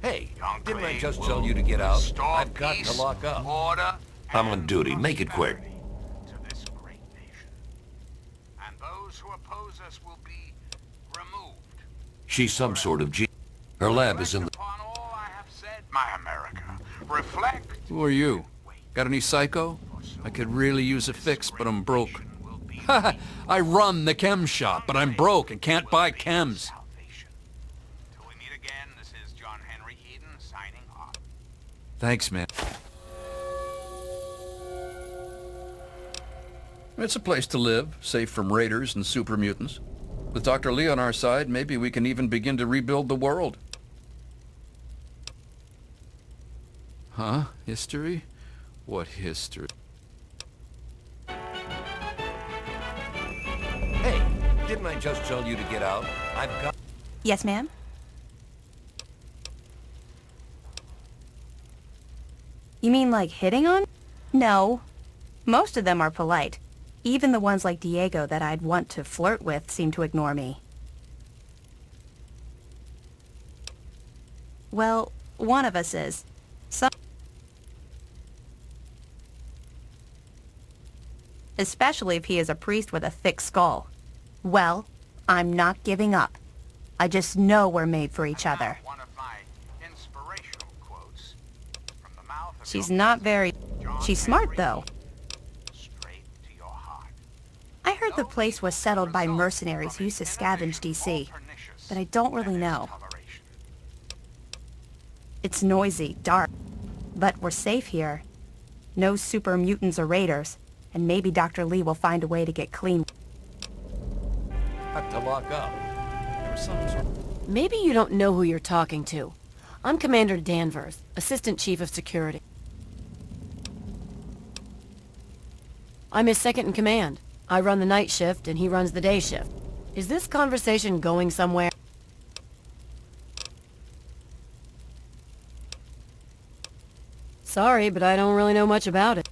Hey, didn't I just tell you to get out? I've got to lock up. Order, I'm on duty. Make it quick. to this great nation. And those who oppose us will be removed. She's some sort of genius. Her lab is in the... Upon all I have said, my America, reflect. Who are you? Got any psycho? I could really use a fix, but I'm broke. Ha! I run the chem shop, but I'm broke and can't buy chems. Salvation. Till we meet again, this is John Henry Eden signing off. Thanks, man. It's a place to live, safe from raiders and super mutants. With Dr. Lee on our side, maybe we can even begin to rebuild the world. Huh? History? What history? Hey, didn't I just tell you to get out? I've got... Yes, ma'am? You mean like hitting on? No. Most of them are polite. Even the ones like Diego that I'd want to flirt with seem to ignore me. Well, one of us is. Some... Especially if he is a priest with a thick skull. Well, I'm not giving up. I just know we're made for each other. One of my inspirational quotes from the mouth of She's your not very... John She's smart, Henry though. Straight to your heart. I heard the place was settled by mercenaries who used to scavenge D.C., but I don't really know. It's noisy, dark, but we're safe here. No super mutants or raiders, and maybe Dr. Lee will find a way to get clean. Got to lock up. There was some sort of... Maybe you don't know who you're talking to. I'm Commander Danvers, Assistant Chief of Security. I'm his second in command. I run the night shift and he runs the day shift. Is this conversation going somewhere? Sorry, but I don't really know much about it.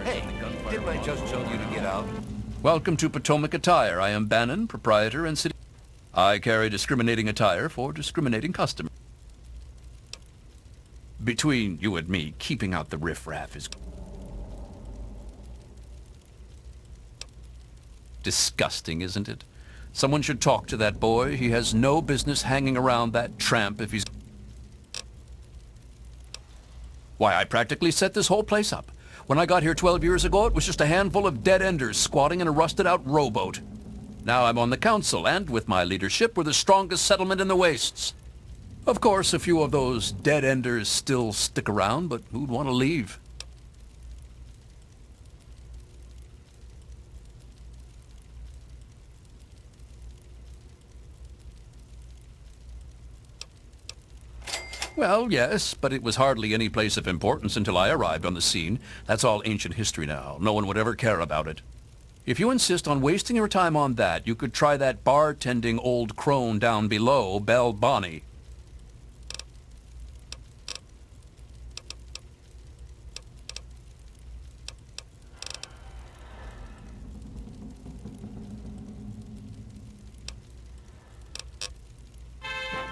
Hey, didn't I just tell you to get out? Welcome to Potomac Attire. I am Bannon, proprietor and city... I carry discriminating attire for discriminating customers. Between you and me, keeping out the riffraff is... disgusting, isn't it? Someone should talk to that boy. He has no business hanging around that tramp if he's... Why, I practically set this whole place up. When I got here 12 years ago, it was just a handful of dead-enders squatting in a rusted-out rowboat. Now I'm on the council, and with my leadership, we're the strongest settlement in the wastes. Of course, a few of those dead-enders still stick around, but who'd want to leave? Well, yes, but it was hardly any place of importance until I arrived on the scene. That's all ancient history now. No one would ever care about it. If you insist on wasting your time on that, you could try that bartending old crone down below, Belle Bonnie.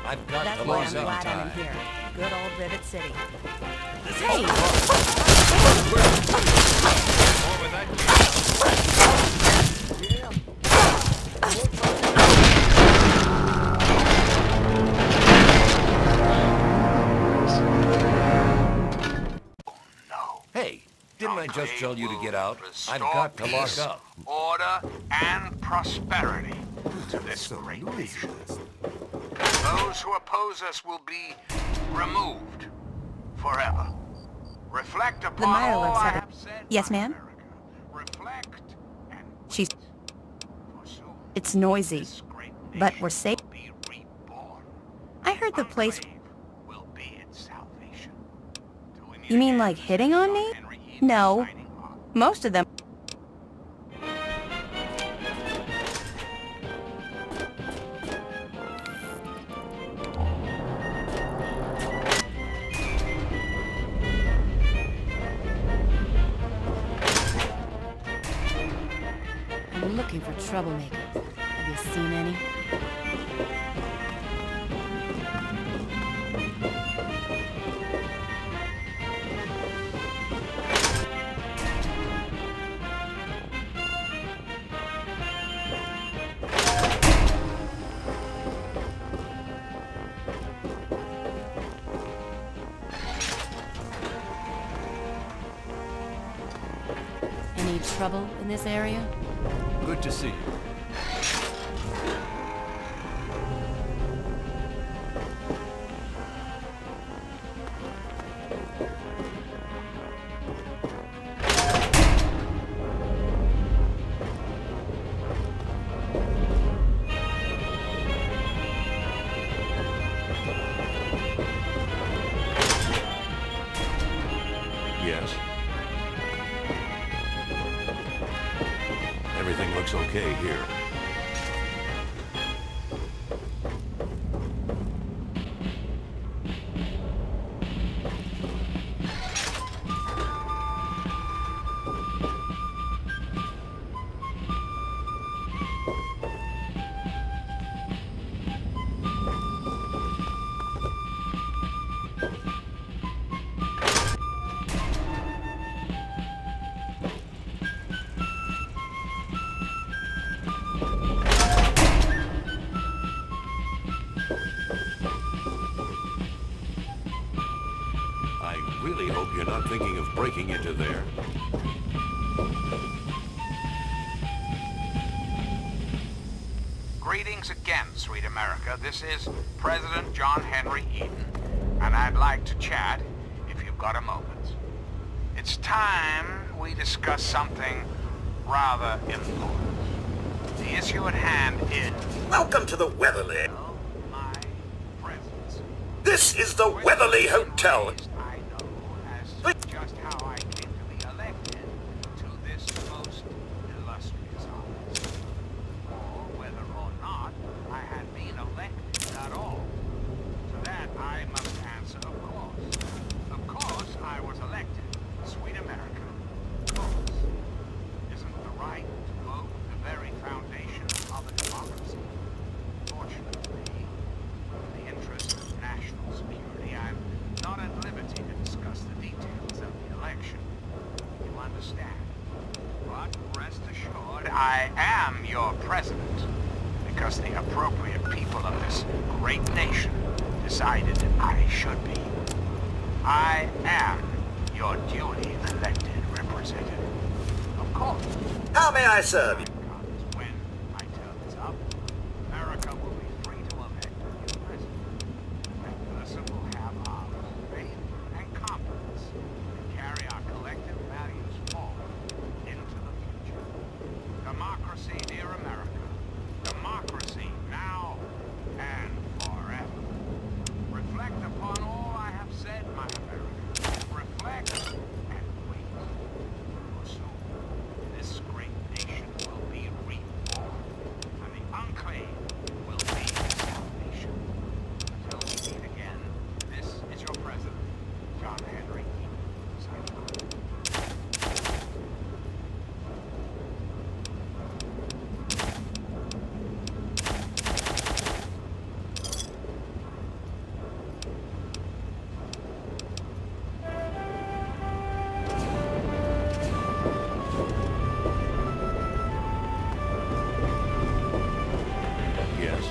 I've got That's to why I'm lock glad up. I'm in here. Good old Rivet City. Hey! Hey, didn't I just tell you to get out? I've got to lock up. Order and prosperity to this great nation. Those who oppose us will be removed forever. Reflect upon Meyer all looks I at it. have said. Yes, my ma'am? America. Reflect and She's... for soon It's noisy, this great but nation we're safe. will be reborn. I heard the place... Enclave will be its salvation. Till we meet You mean again, like hitting on me? Henry Eden No. signing off. Most of them... I'm looking for troublemakers. Have you seen any? trouble in this area? Good to see you. Yes. Everything looks okay here. I really hope you're not thinking of breaking into there. Greetings again, sweet America. This is President John Henry Eden, and I'd like to chat if you've got a moment. It's time we discuss something rather important. The issue at hand is... Welcome to the Weatherly. my presence. This is the Weatherly Hotel. I know as to just how I came to be elected to this most illustrious office, or whether or not I had been elected at all. To that I must answer, of course. Of course I was elected, sweet America. Of course. Isn't the right to vote the very foundation of a democracy? Fortunately, in the interest of national security, I'm not at liberty to discuss the details of the election. You understand? But rest assured, I am your president, because the appropriate people of this great nation decided I should be. I am your duly elected representative. Of course. How may I serve you? Because when I turn this up, America will be free to elect a new president. That person will have our faith and confidence to carry our collective values forward into the future. Democracy, dear America. Democracy now and forever. Reflect upon all I have said, my America. Reflect and wait. For soon, this great nation will be reborn, and the enclave will be salvation. Until we meet again, this is your president, John Henry Eden, signing off. Yes.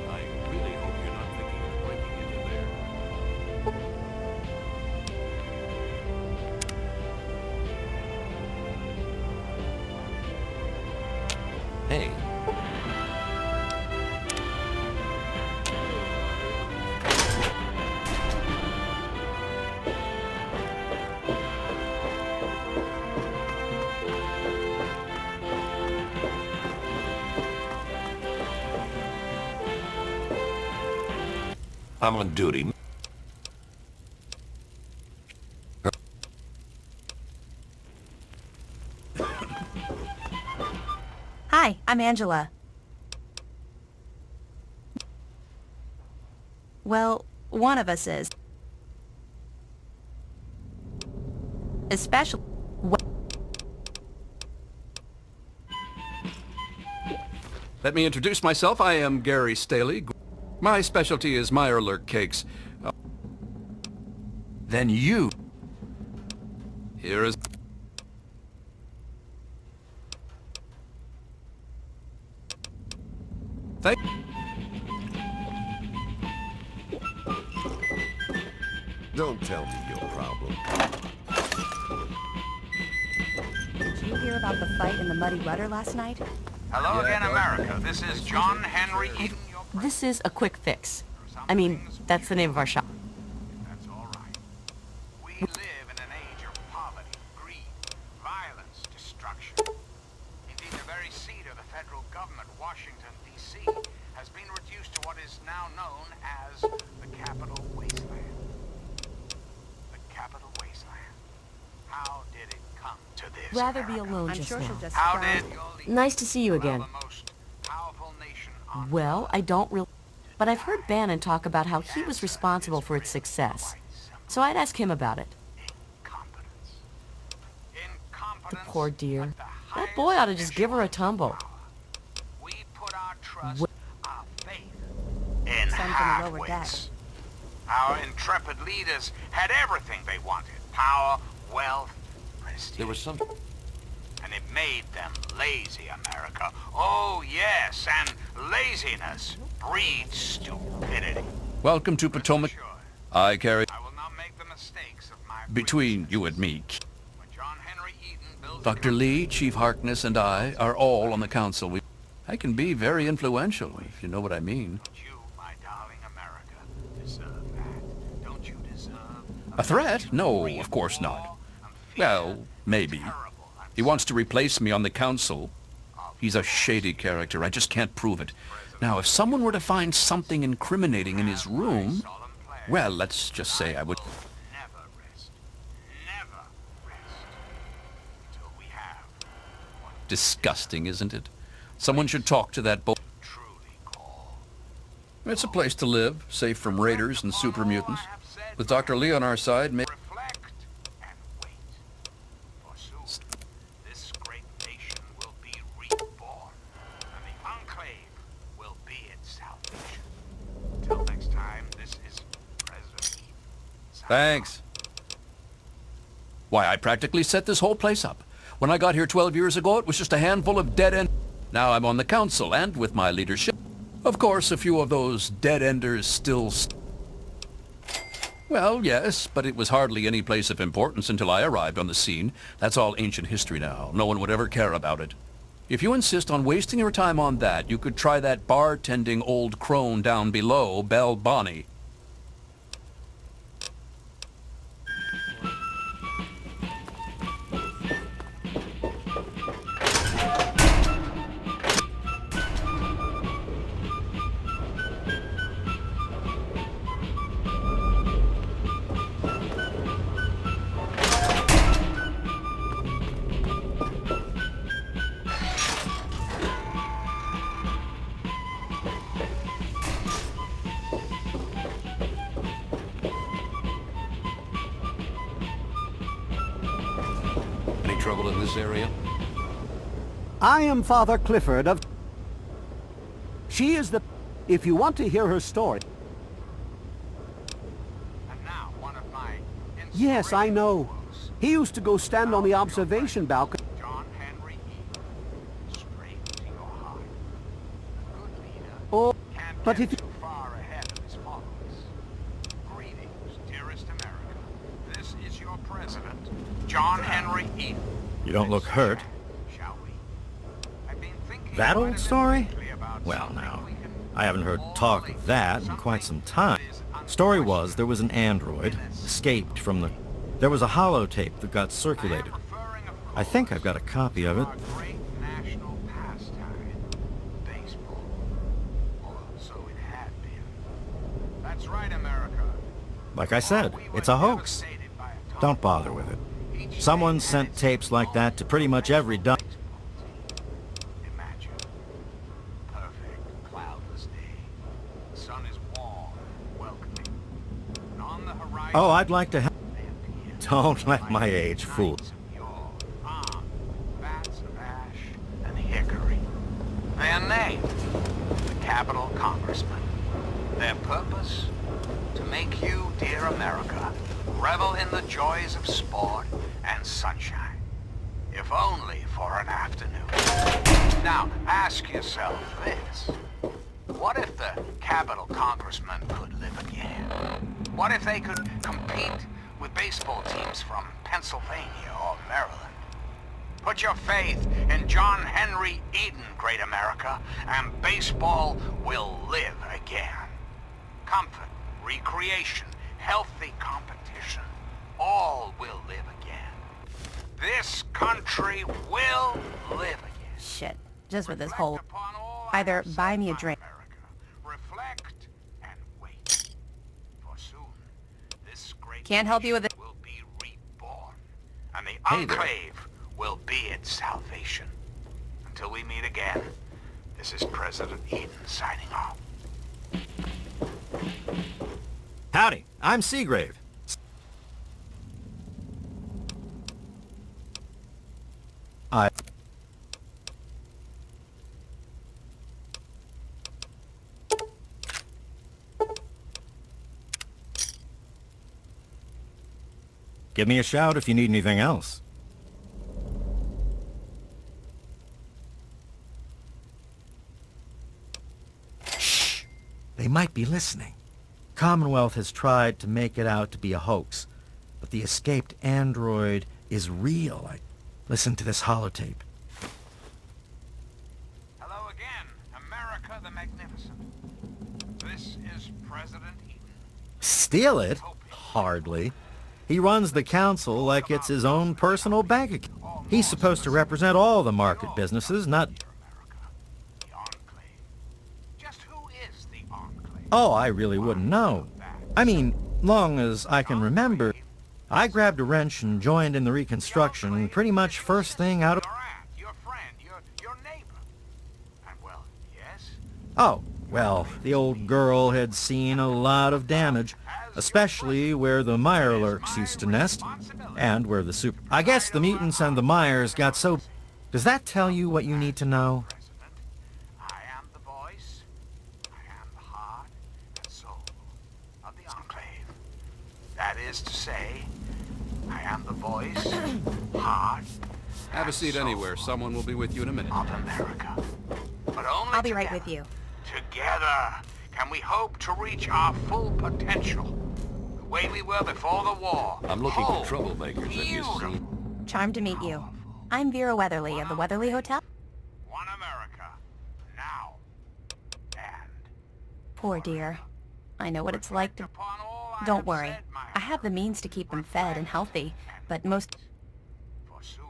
I really hope you're not thinking of breaking into there. Hey, I'm on duty. Hi, I'm Angela. Well, one of us is. Especially... Let me introduce myself. I am Gary Staley. My specialty is Meyerlurk cakes. then you... Here is... Thank... Don't tell me your problem. Did you hear about the fight in the Muddy Rudder last night? Hello again, America. This is John Henry Eden. This is a quick fix. I mean, that's the name of our shop. That's all right. We live in an age of poverty, greed, violence, destruction. Indeed, the very seat of the federal government, Washington, D.C., has been reduced to what is now known as the Capital Wasteland. The Capital Wasteland. How did it come to this? Rather be America? alone I'm just sure now. she'll just How frown. did your leader, Nice to see you well, again. the most powerful nation on Well, I don't really... But I've heard Bannon talk about how he was responsible for its success. So I'd ask him about it. incompetence. The Incompetence poor dear. at the That boy ought to highest just give her a tumble. power. We put our trust, our faith in Some from the lower deck. halfwits. Our intrepid leaders had everything they wanted. Power, wealth, prestige. There was some... And it made them lazy, America. Oh, yes, and laziness breeds stupidity. Welcome to Potomac. Sure, I carry I will not make the mistakes of my between you and me. When John Henry Eden built Dr. Lee, Chief Harkness, and I are all on the council. I can be very influential, if you know what I mean. You, my darling America, deserve that. Don't you deserve A threat? No, of course not. Well, maybe. He wants to replace me on the council. He's a shady character. I just can't prove it. Now, if someone were to find something incriminating in his room, well, let's just say I would... never rest. Never rest. Until we have what Disgusting, isn't it? Someone should talk to that boy. we truly call. It's a place to live, safe from raiders and super mutants. With Dr. Lee on our side, Reflect and wait. For soon, this great nation will be reborn, and the Enclave will be its salvation. Till next time, this is President Eden. Thanks. Why, I practically set this whole place up. When I got here 12 years ago, it was just a handful of dead end. Now I'm on the council, and with my leadership, of course, a few of those dead-enders still... Well, yes, but it was hardly any place of importance until I arrived on the scene. That's all ancient history now. No one would ever care about it. If you insist on wasting your time on that, you could try that bartending old crone down below, Belle Bonnie. Any trouble in this area? I am Father Clifford of... She is the... If you want to hear her story... And now, one of my Yes, I know. inspirations, He used to go stand on the observation balcony. John Henry Eden, straight to your heart. A good leader Oh, can't but get if you... too far ahead of his followers. Greetings, dearest America. This is your president, John Henry Eden. You don't look hurt. Shall we? I've been thinking That quite a old bit story? lately about Well, something now, we can I haven't heard all talk relate of to, that in quite some time. something that is Story was there was an android, escaped from the... There was a holotape that got circulated. I think I've got a copy of it. Our great national pastime, baseball. Or so it had been. That's right, America. Like I said, We were it's a hoax. devastated by a Don't bother with it. Each Someone state had sent its tapes like that to pretty much every dump. Imagine. Perfect, cloudless day. The sun is warm, welcoming. And on the horizon, Oh, I'd like to have... they appear. Don't let my age fool. Knights of yore, armed, bats of ash and hickory. Their name, the Capitol Congressmen. Their purpose, to make you, dear America, revel in the joys of sport and sunshine. If only for an afternoon. Now, ask yourself this. What if the Capitol congressmen could live again? What if they could compete with baseball teams from Pennsylvania or Maryland? Put your faith in John Henry Eden, great America, and baseball will live again. Comfort, recreation, healthy competition, all will live again. This country will live again. Shit. Just with this whole... Reflect upon all Either I have buy said, me a my drink. America. Reflect and wait. For soon, this great Can't help you with it. nation will be reborn, and the Hey there. Enclave will be its salvation. Until we meet again, this is President Eden signing off. Howdy, I'm Seagrave. I... Give me a shout if you need anything else. They might be listening. Commonwealth has tried to make it out to be a hoax, but the escaped android is real. Listen to this holotape. Hello again, America the Magnificent. This is President Eden. Steal it? Hardly. He runs the council like it's his own personal bank account. He's supposed to represent all the market businesses, not... The Enclave. Just who is the Enclave? Oh, I really wouldn't know. I mean, long as I can remember, I grabbed a wrench and joined in the reconstruction pretty much first thing out of... Your aunt, your friend, your neighbor. And well, yes? Oh, well, the old girl had seen a lot of damage, especially where the Mirelurks used to nest, and where the super... I guess the mutants and the Myers got so... Does that tell you what you need to know? President, I am the voice, I am the heart and soul of the Enclave. That is to say, I am the voice, heart, Have a seat soul anywhere. Someone will be with you in a minute. of America. But only I'll be right together, with you. Together can we hope to reach our full potential. The way we were before the war. I'm looking for Whole, troublemakers, have you beautiful, seen? Charmed to meet you. I'm Vera Weatherly of the Weatherly Hotel. One America. Now. And Poor dear. I know what it's like to... upon all I Don't have worry. said, my I have the means to keep them fed and healthy, but most... For soon,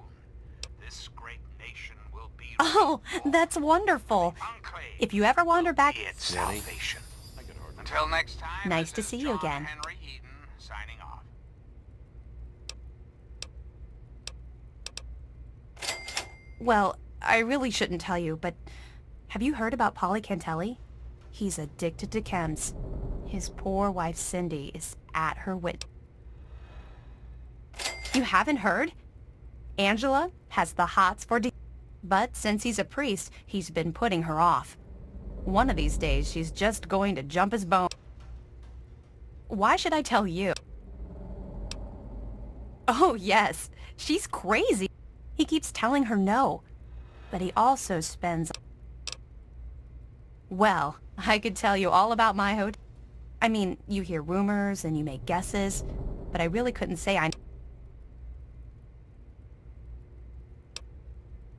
this great nation will be Oh, reborn. that's wonderful. Enclave If you ever wander back... will be its salvation. Until next time, Nice this to see is you John again. Henry Eden signing off. Well, I really shouldn't tell you, but have you heard about Polly Cantelli? He's addicted to chems. His poor wife Cindy is at her wit. You haven't heard? Angela has the hots for but since he's a priest, he's been putting her off. One of these days, she's just going to jump his bone. Why should I tell you? Oh, yes. She's crazy. He keeps telling her no. But he also spends... Well, I could tell you all about my hotel. I mean, you hear rumors and you make guesses, but I really couldn't say I...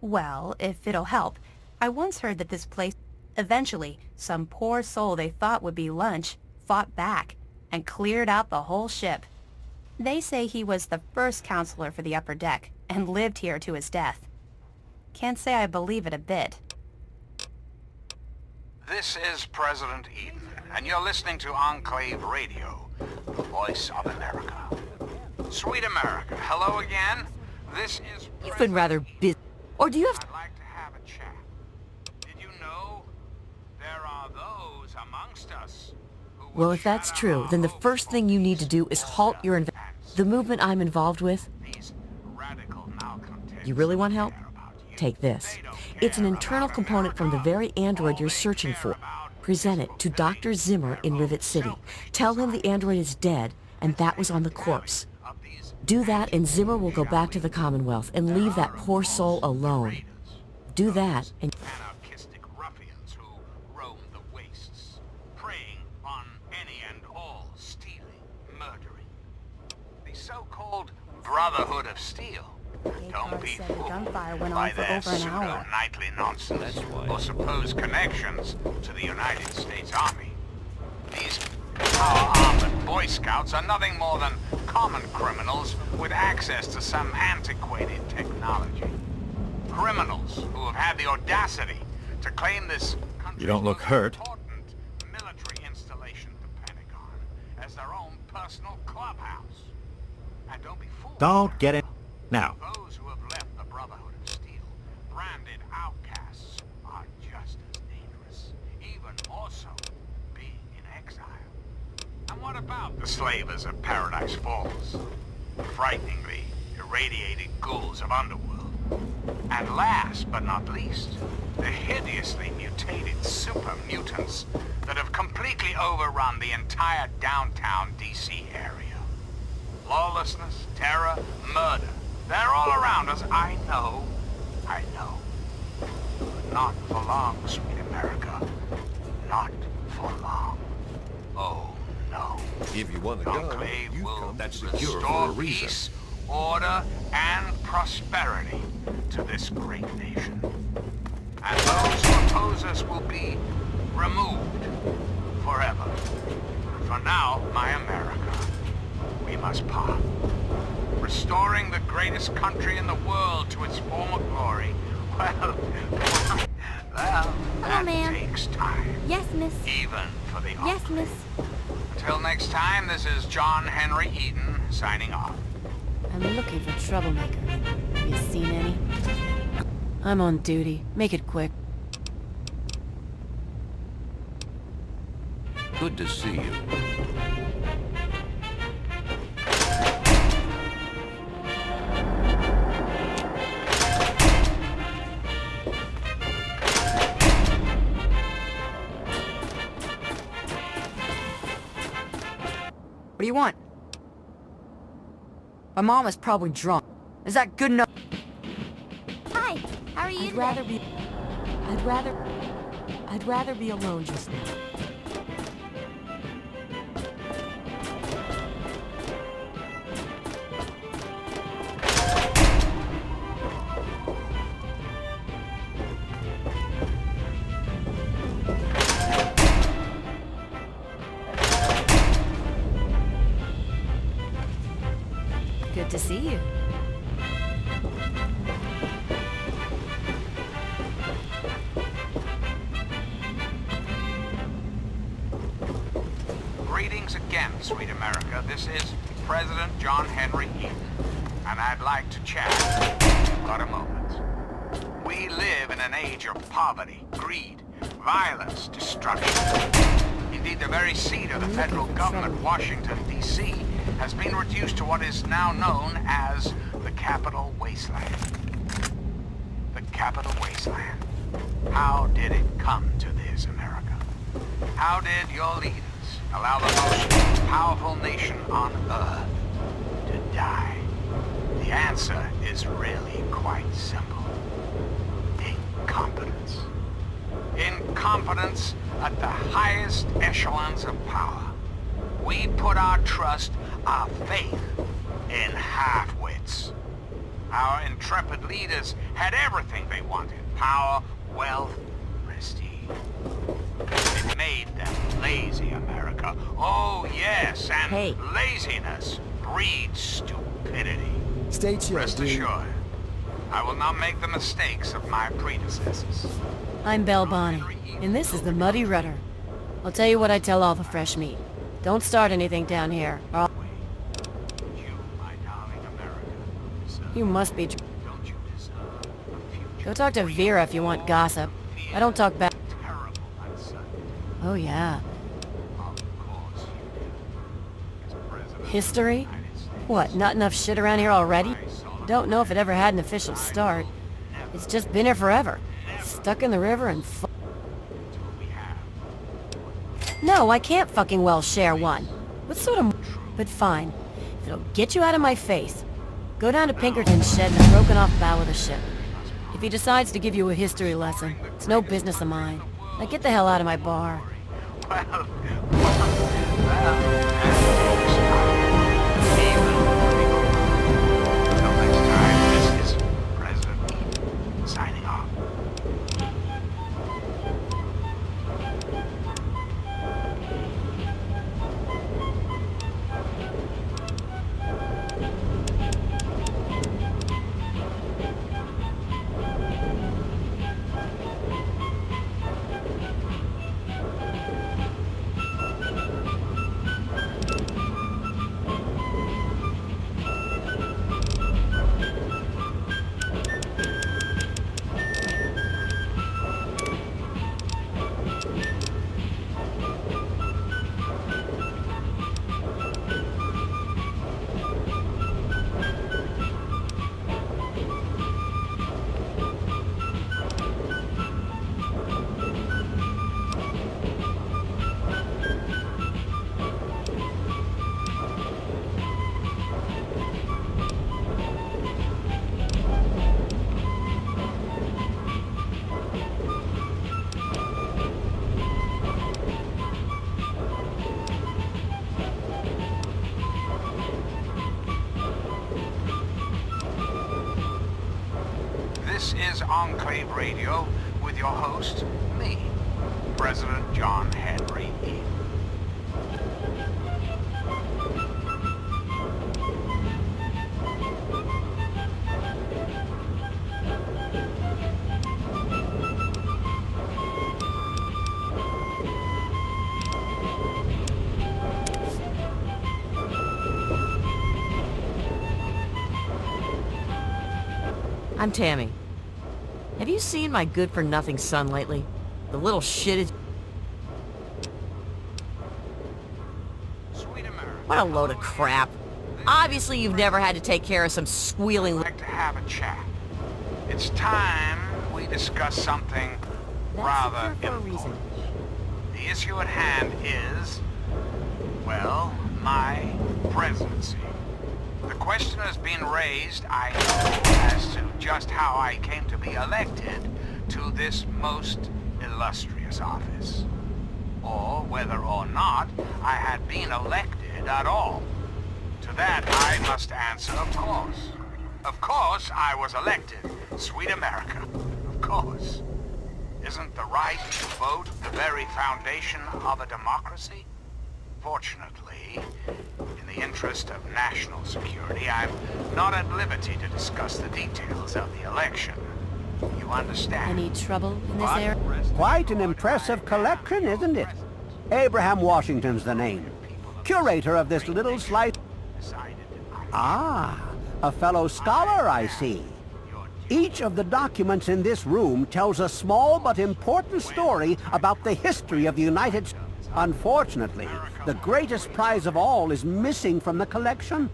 Well, if it'll help, I once heard that this place... Eventually, some poor soul they thought would be lunch fought back and cleared out the whole ship. They say he was the first counselor for the upper deck and lived here to his death. Can't say I believe it a bit. This is President Eden, and you're listening to Enclave Radio, the voice of America. Sweet America, hello again. This is You've been rather busy. Or do you have... I'd like to have a chat. Did you know there are those amongst us who Well, would if that's shatter true, our then the hopes first for thing you need to peace, do is halt your... and The movement I'm involved with, these radical malcontents you really want help? care about you. Take this. They don't It's an care internal about component from the America. very android All you're they searching care for. about Present is it to fulfilling Dr. Zimmer in their Rivet own City. selfish Tell him the desires. android is dead, and that was on the corpse. Do that, and Zimmer will go back to the Commonwealth and leave that poor soul alone. Do that, and... Anarchistic ruffians who roam the wastes. so-called Brotherhood of Steel. Don't be said the fooled gunfire went by on for their over an hour. pseudo-nightly nonsense That's why. or supposed connections to the United States Army. These power-armored Boy Scouts are nothing more than common criminals with access to some antiquated technology. Criminals who have had the audacity to claim this country's You don't look most hurt. important military installation, the Pentagon, as their own personal clubhouse. And don't be fooled. Don't get it. Now, Those who have left the Brotherhood of Steel, branded outcasts, are just as dangerous, even more so, being in exile. And what about the slavers of Paradise Falls? Frighteningly irradiated ghouls of Underworld. And last but not least, the hideously mutated super mutants that have completely overrun the entire downtown DC area. Lawlessness, terror, murder. They're all around us. I know. But not for long, sweet America. Not for long. Oh, no. If you want a The gun, Enclave you will come. That's secure restore for a reason. peace, order, and prosperity to this great nation. And those who oppose us will be removed forever. For now, my America, we must part. Restoring the greatest country in the world to its former glory, well, that ma'am. takes time. Yes, miss. Even for the Yes, Enclave. miss. Until next time, this is John Henry Eaton signing off. I'm looking for troublemakers. Have you seen any? I'm on duty. Make it quick. Good to see you. What do you want? My mom is probably drunk. Is that good enough? Hi, how are you today? I'd rather be alone just now. Good to see you. Greetings again, sweet America. This is President John Henry Eaton, and I'd like to chat for a moment. We live in an age of poverty, greed, violence, destruction. Indeed, the very seat of the federal government, Washington, D.C., has been reduced to what is now known as the Capital Wasteland. The Capital Wasteland. How did it come to this, America? How did your leaders allow the most powerful nation on Earth to die? The answer is really quite simple. Incompetence. Incompetence at the highest echelons of power. We put our trust, our faith, in half-wits. Our intrepid leaders had everything they wanted. Power, wealth, prestige. It made them lazy, America. Oh, yes, and Hey. laziness breeds stupidity. Stay chill, Rest dude. assured, I will not make the mistakes of my predecessors. I'm Belle Bonnie, and this is the Muddy Rudder. I'll tell you what I tell all the fresh meat. Don't start anything down here, or I'll... You, my darling America, deserve- You must be... don't you deserve a future Go talk to Vera if you want gossip. I don't talk back... terrible uncertainty? Oh, yeah. Of course you do. As President History? of the United States, What, not enough shit around here already? Don't know if it ever had an official start. It's just been here forever. Stuck in the river and until we have No, I can't fucking well share one. What sort of... But fine. If it'll get you out of my face, go down to Pinkerton's shed in the broken-off bow of the ship. If he decides to give you a history lesson, it's no business of mine. Now get the hell out of my bar. well, that takes time. Even for the This is Enclave Radio with your host, me, President John Henry Eden. I'm Tammy. Have you seen my good-for-nothing son lately? The little shit is... What a load of crap. Obviously you've never had to take care of some squealing... I'd like to have a chat. It's time we discuss something rather important. The issue at hand is, well, my presidency. The question has been raised, I know, as to just how I came to be elected to this most illustrious office. Or whether or not I had been elected at all. To that I must answer, of course. Of course I was elected. Sweet America. Of course. Isn't the right to vote the very foundation of a democracy? Fortunately, in the interest of national security, I'm not at liberty to discuss the details of the election. You understand? Any trouble in this area? Quite an impressive collection, isn't it? Abraham Washington's the name. Curator of this little slice... Ah, a fellow scholar, I see. Each of the documents in this room tells a small but important story about the history of the United States. Unfortunately, the greatest prize of all is missing from the collection.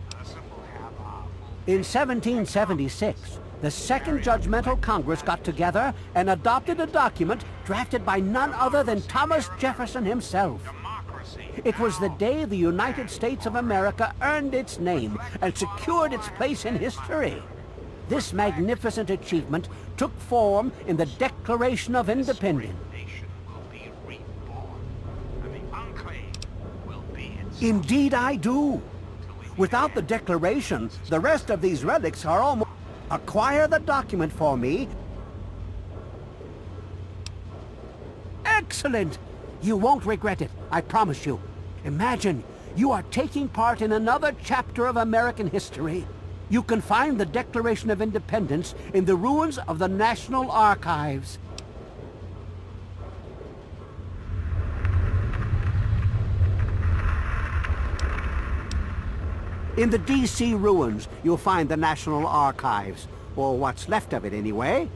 In 1776, the Second Judgmental Congress got together and adopted a document drafted by none other than Thomas Jefferson himself. It was the day the United States of America earned its name and secured its place in history. This magnificent achievement took form in the Declaration of Independence. Indeed I do. Without the Declaration, the rest of these relics are almost... Acquire the document for me. Excellent! You won't regret it, I promise you. Imagine, you are taking part in another chapter of American history. You can find the Declaration of Independence in the ruins of the National Archives. In the D.C. ruins, you'll find the National Archives, or what's left of it anyway.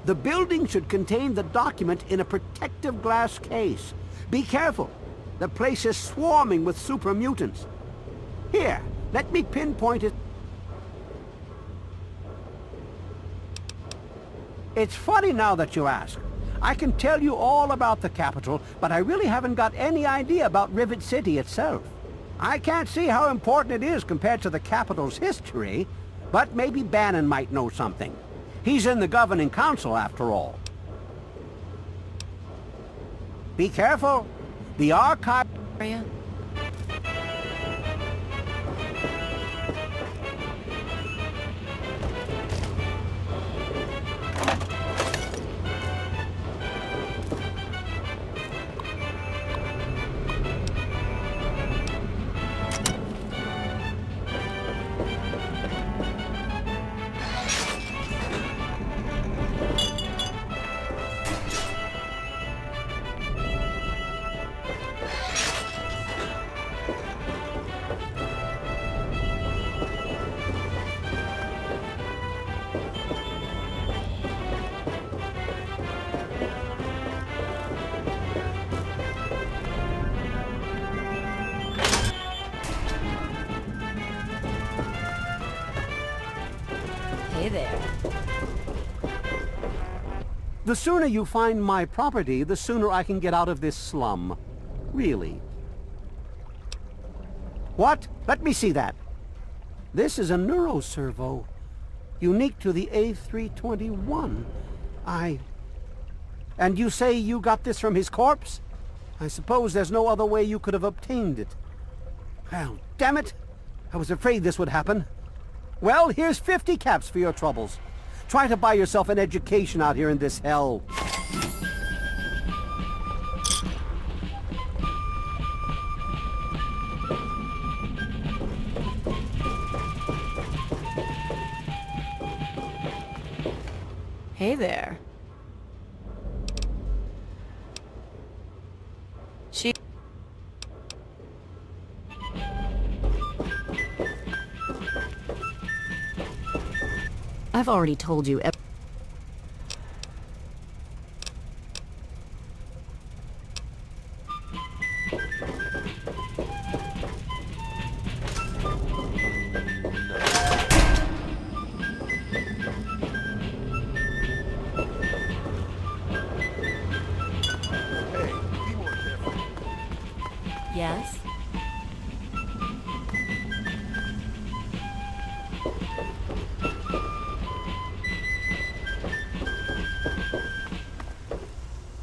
The building should contain the document in a protective glass case. Be careful. The place is swarming with super mutants. Here, let me pinpoint it. It's funny now that you ask. I can tell you all about the Capitol, but I really haven't got any idea about Rivet City itself. I can't see how important it is compared to the Capitol's history, but maybe Bannon might know something. He's in the governing council, after all. Be careful. The archive... Area? Hey there. The sooner you find my property, the sooner I can get out of this slum. Really. What? Let me see that. This is a neuroservo. Unique to the A321. And you say you got this from his corpse? I suppose there's no other way you could have obtained it. Well, damn it! I was afraid this would happen. Well, here's 50 caps for your troubles. Try to buy yourself an education out here in this hell. Hey there. I've already told you. Yes?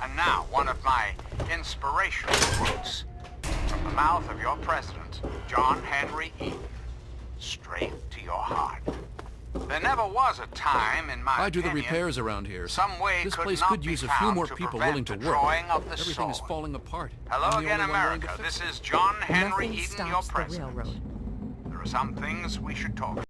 And now, one of my inspirational quotes from the mouth of your president, John Henry Eaton. Straight to your heart. There never was a time in my I do the opinion, repairs around here. some way This could place not could be use a few found more to people prevent willing to the work. drawing of the Everything is sword. falling apart. Hello I'm the again, only one willing to America. fix This it. is John Henry Nothing Eaton, stops your the president. railroad. There are some things we should talk